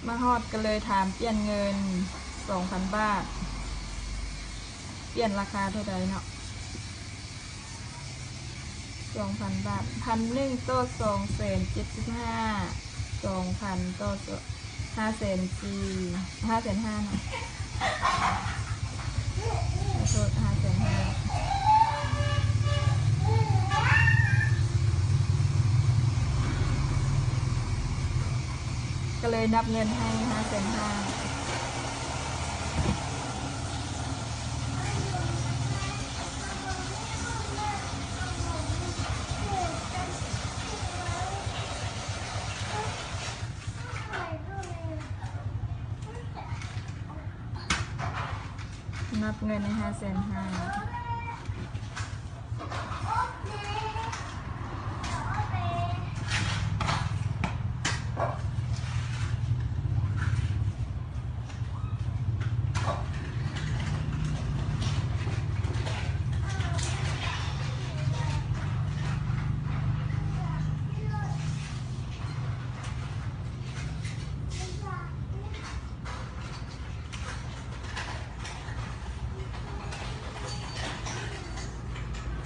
มาฮอดก็เลยถามเปลี่ยนเงิน 2,000 บาท เปลี่ยนราคาเท่าใดเนาะ 2,000 บาท1,000ต่อ275,000 2,000ต่อ5,400 5,500,000เนาะโทษ5,500,000ก็เลยนับเงินให้5,500,000นับเงินใน5,500,000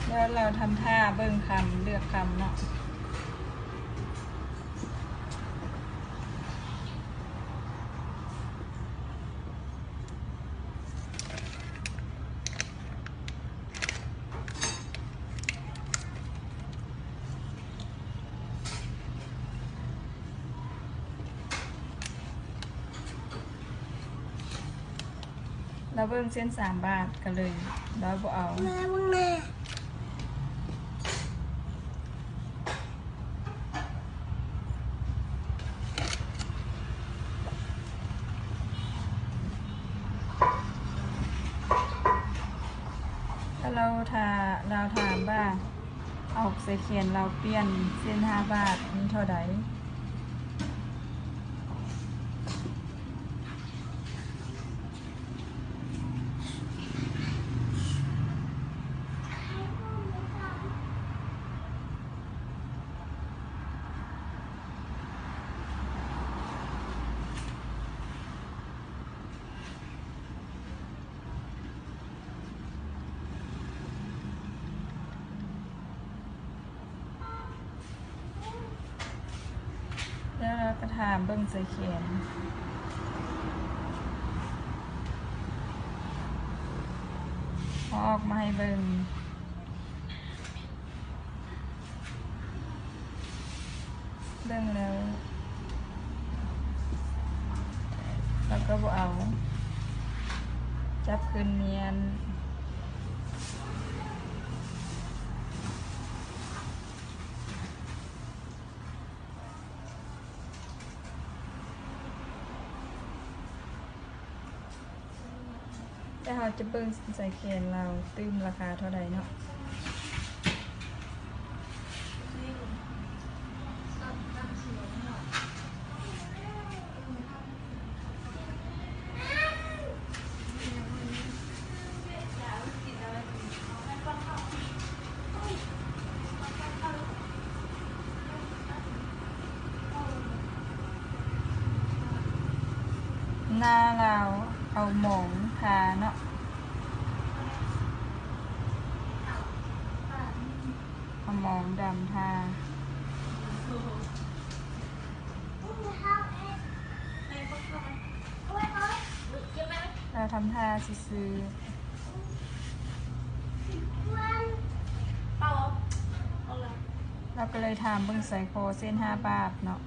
แล้วเราทำท่าเบิ่งคำเลือกคำเนาะเราเบิ่งเส้น3 บาทก็เลยเราบ่เอาถ้าเราถามว่าเอาใส่เขียนเราเปลี่ยนเส้น5 บาทนี่เท่าใดแล้วเราก็ถามเบิ่งใส่เขียนออกมาให้เบิ่งแล้วเราก็บ่เอาจับคืนเนียนแต่เราจะเบิ่งใส่เขียนเราตื้มราคาเท่าใดเนาะหน้าเราเอาหมองทาเนาะเอาหมองดำทาเราทำท่าซื้อเราก็เลยทำเบิ่งใส่คอเส้น5 บาทเนาะ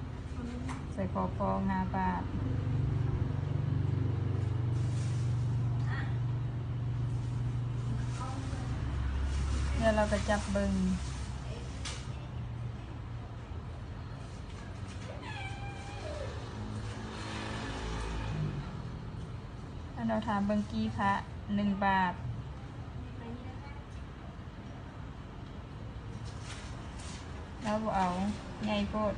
ใส่คอฟอง5 บาทเดี๋ยวเราก็จับเบิ่งแล้วเราทำเบิ่งกี้ค่ะ1 บาทแล้วบ่เอาไงโพด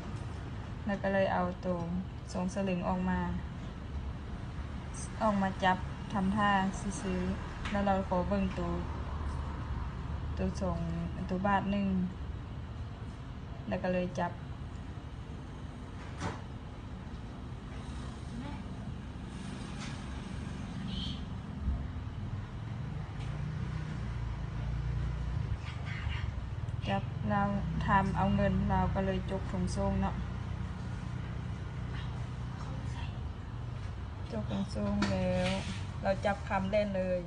แล้วก็เลยเอาตัว2 สลึงออกมาจับทำท่าซื้อแล้วเราขอเบิ่งตัวบาท1แล้วก็เลยจับ เราทำเอาเงินเราก็เลยจกถุงทรงเนาะจกถุงทรงแล้วเราจับคำเล่นเลย